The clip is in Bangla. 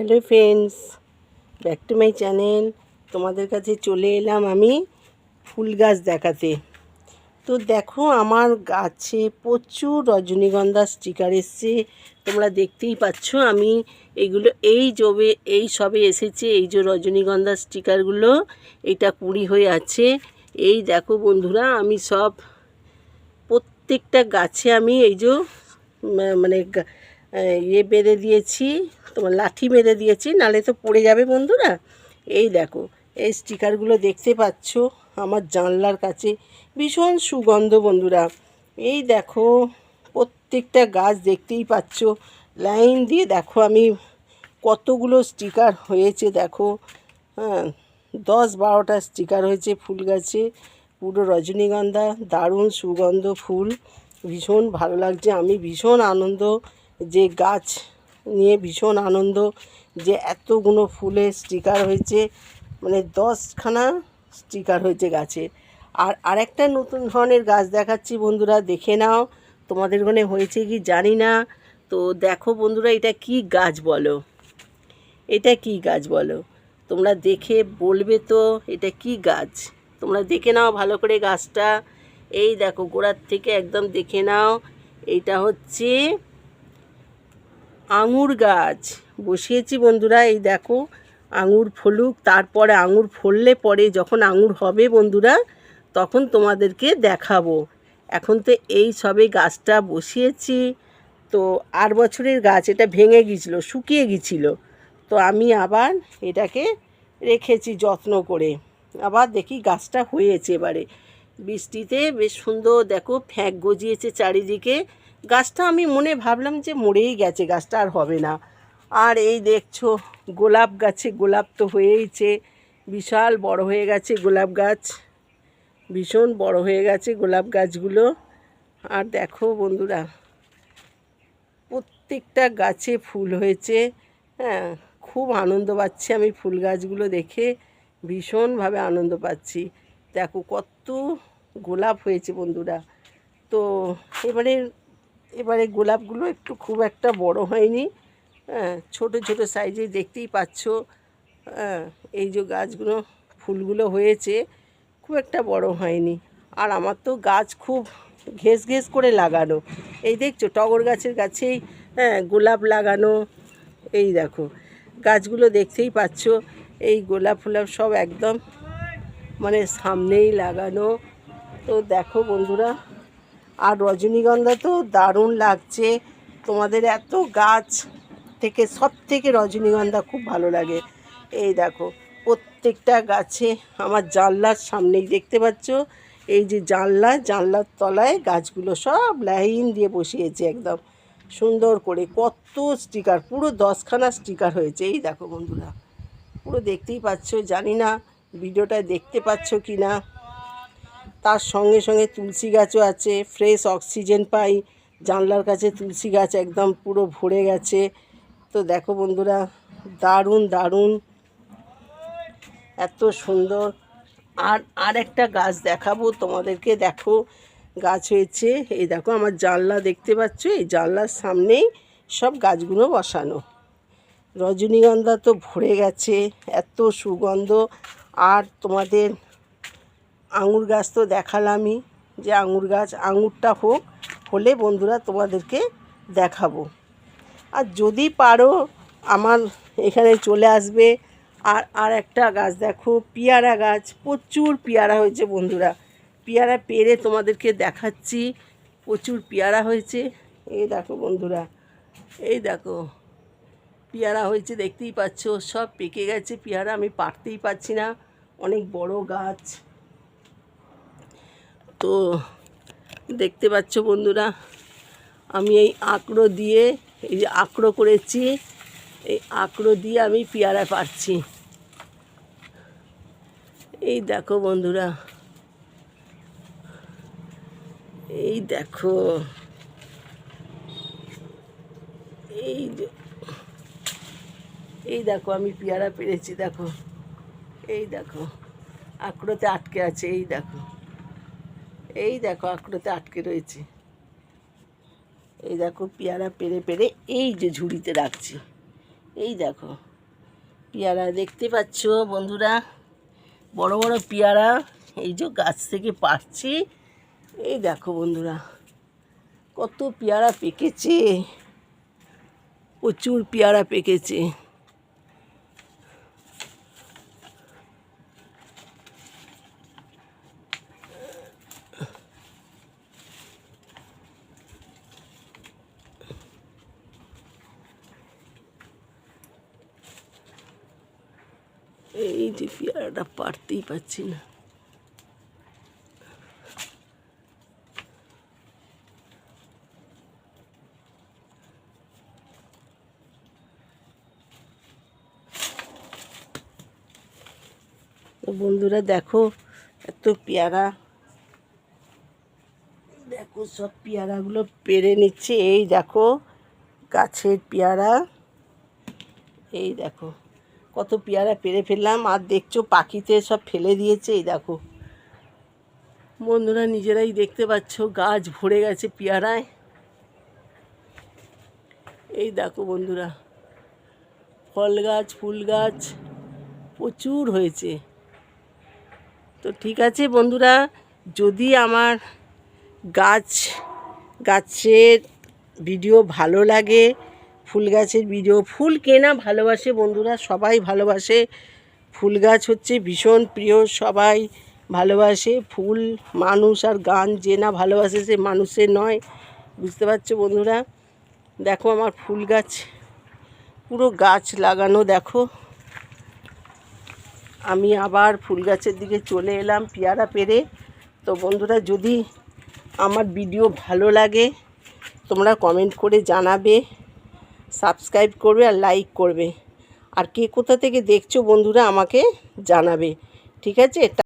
Hello friends, back to my channel. তোমাদের কাছে চলে এলাম আমি ফুল গাছ দেখাতে। তো দেখো, আমার গাছে প্রচুর রজনীগন্ধা স্টিকার এসছে। তোমরা দেখতেই পাচ্ছ, আমি এইগুলো এই সবে এসেছে। এই যে রজনীগন্ধা স্টিকারগুলো, এটা কুড়ি হয়ে আছে। এই দেখো বন্ধুরা, আমি সব প্রত্যেকটা গাছে আমি এই যে মানে বেঁধে দিয়েছি, তোমার লাঠি মেরে দিয়েছি, নালে তো পড়ে যাবে বন্ধুরা। এই দেখো, এই স্টিকারগুলো দেখতে পাচ্ছ আমার জানলার কাছে, ভীষণ সুগন্ধ বন্ধুরা। এই দেখো, প্রত্যেকটা গাছ দেখতেই পাচ্ছ, লাইন দিয়ে দেখো আমি কতগুলো স্টিকার হয়েছে। দেখো, হ্যাঁ, 10-12টা স্টিকার হয়েছে ফুল গাছে, পুরো রজনীগন্ধা, দারুণ সুগন্ধ ফুল, ভীষণ ভালো লাগছে। আমি ভীষণ আনন্দ, যে গাছ নিয়ে ভীষণ আনন্দ যে এতগুলো ফুলের স্টিকার হয়েছে, মানে 10খানা স্টিকার হয়েছে গাছে। আর আরেকটা নতুন ধরনের গাছ দেখাচ্ছি বন্ধুরা, দেখে নাও। তোমাদের ওখানে হয়েছে কি জানি না। তো দেখো বন্ধুরা, এটা কি গাছ বলো? এটা কি গাছ বলো? তোমরা দেখে বলবে তো এটা কি গাছ। তোমরা দেখে নাও ভালো করে গাছটা। এই দেখো, গোড়ার থেকে একদম দেখে নাও। এইটা হচ্ছে আঙুর গাছ বসিয়েছি বন্ধুরা। এই দেখো, আঙুর ফলুক, তারপরে আঙুর ফললে পরে যখন আঙুর হবে বন্ধুরা, তখন তোমাদেরকে দেখাবো। এখন তো এই সবে গাছটা বসিয়েছি। তো 8 বছরের গাছ, এটা ভেঙে গিয়েছিলো, শুকিয়ে গিয়েছিলো। তো আমি আবার এটাকে রেখেছি যত্ন করে। আবার দেখি গাছটা হয়েছে এবারে বৃষ্টিতে, বেশ সুন্দর। দেখো, ফ্যাঁক গজিয়েছে চারিদিকে। গাছটা আমি মনে ভাবলাম যে মরেই গেছে, গাছটা আর হবে না। আর এই দেখছো, গোলাপ গাছে গোলাপ তো হয়েইছে, বিশাল বড় হয়ে গেছে গোলাপ গাছ, ভীষণ বড় হয়ে গেছে গোলাপ গাছগুলো। আর দেখো বন্ধুরা, প্রত্যেকটা গাছে ফুল হয়েছে। হ্যাঁ, খুব আনন্দ পাচ্ছি আমি ফুল গাছগুলো দেখে, ভীষণভাবে আনন্দ পাচ্ছি। দেখো কত গোলাপ হয়েছে বন্ধুরা। তো এবারে গোলাপগুলো একটু খুব একটা বড় হয়নি, হ্যাঁ, ছোটো ছোটো সাইজে দেখতেই পাচ্ছ। হ্যাঁ, এই যে গাছগুলো ফুলগুলো হয়েছে, খুব একটা বড় হয়নি। আর আমার তো গাছ খুব ঘেস ঘেস করে লাগানো। এই দেখছো, টগর গাছের গাছেই হ্যাঁ গোলাপ লাগানো। এই দেখো, গাছগুলো দেখতেই পাচ্ছ, এই গোলাপ ফোলাপ সব একদম মানে সামনেই লাগানো। তো দেখো বন্ধুরা, আর রজনীগন্ধা তো দারুণ লাগছে। তোমাদের এত গাছ থেকে সব থেকে রজনীগন্ধা খুব ভালো লাগে। এই দেখো, প্রত্যেকটা গাছে আমার জানলার সামনেই দেখতে পাচ্ছ, এই যে জানলার তলায় গাছগুলো সব লাইন দিয়ে বসিয়েছে একদম সুন্দর করে। কত স্টিকার, পুরো 10খানা স্টিকার হয়েছে। এই দেখো বন্ধুরা, পুরো দেখতেই পাচ্ছ, জানি না ভিডিওটা দেখতে পাচ্ছ কি না। তার সঙ্গে সঙ্গে তুলসী গাছও আছে, ফ্রেশ অক্সিজেন পাই জানলার কাছে, তুলসী গাছ একদম পুরো ভরে গেছে। তো দেখো বন্ধুরা, দারুণ দারুণ, এত সুন্দর। আর একটা গাছ দেখাবো তোমাদেরকে। দেখো, গাছ হয়েছে। এই দেখো, আমার জানলা দেখতে পাচ্ছ, এই জানলার সামনেই সব গাছগুলো বসানো। রজনীগন্ধা তো ভরে গেছে, এত সুগন্ধ। আর তোমাদের আঙুর গাছ তো দেখালামই, যে আঙুর গাছ, আঙুরটা হলে বন্ধুরা তোমাদেরকে দেখাবো। আর যদি পারো আমার এখানে চলে আসবে। আর একটা গাছ দেখো, পেয়ারা গাছ, প্রচুর পেয়ারা হয়েছে বন্ধুরা। পেয়ারা পেরে তোমাদেরকে দেখাচ্ছি, প্রচুর পেয়ারা হয়েছে। এই দেখো বন্ধুরা, এই দেখো পেয়ারা হয়েছে, দেখতেই পাচ্ছ, সব পেকে গেছে পেয়ারা, আমি পারতেই পারছি না, অনেক বড় গাছ। তো দেখতে পাচ্ছ বন্ধুরা, আমি এই আঁকড়ো দিয়ে, এই যে আঁকড়ো করেছি, এই আঁকড়ো দিয়ে আমি পেয়ারা পারছি। এই দেখো বন্ধুরা, এই দেখো, এই দেখো আমি পেয়ারা পেরেছি। দেখো, এই দেখো আঁকড়োতে আটকে আছে। এই দেখো, এই দেখো আঁকড়োতে আটকে রয়েছে। এই দেখো পেয়ারা পেরে পেরে এই যে ঝুড়িতে রাখছি। এই দেখো, পেয়ারা দেখতে পাচ্ছ বন্ধুরা, বড় বড় পেয়ারা এই যে গাছ থেকে পাড়ছি। এই দেখো বন্ধুরা, কত পেয়ারা পেকেছে, প্রচুর পেয়ারা পেকেছে। এই যে পেয়ারাটা পারতেই পারছি না। তো বন্ধুরা দেখো, এত পেয়ারা, দেখো সব পেয়ারাগুলো পেরে নিচ্ছে। এই দেখো গাছের পেয়ারা, এই দেখো কত পেয়ারা পেরে ফেললাম। আর দেখছো পাখিতে সব ফেলে দিয়েছে। এই দেখো বন্ধুরা, নিজেরাই দেখতে পাচ্ছ গাছ ভরে গেছে পেয়ারায়। এই দেখো বন্ধুরা, ফল গাছ ফুল গাছ প্রচুর হয়েছে। তো ঠিক আছে বন্ধুরা, যদি আমার গাছের ভিডিও ভালো লাগে, ফুল গাছের ভিডিও, ফুল কেনা ভালোবাসে বন্ধুরা, সবাই ভালোবাসে। ফুল গাছ হচ্ছে ভীষণ প্রিয়, সবাই ভালোবাসে ফুল। মানুষ আর গান যে না ভালোবাসে সে মানুষের নয়, বুঝতে পারছো বন্ধুরা। দেখো আমার ফুল গাছ, পুরো গাছ লাগানো। দেখো আমি আবার ফুল গাছের দিকে চলে এলাম পেয়ারা পেরে। তো বন্ধুরা, যদি আমার ভিডিও ভালো লাগে তোমরা কমেন্ট করে জানাবে, সাবস্ক্রাইব করবে আর লাইক করবে। আর কে কোথা থেকে দেখছো বন্ধুরা আমাকে জানাবে, ঠিক আছে।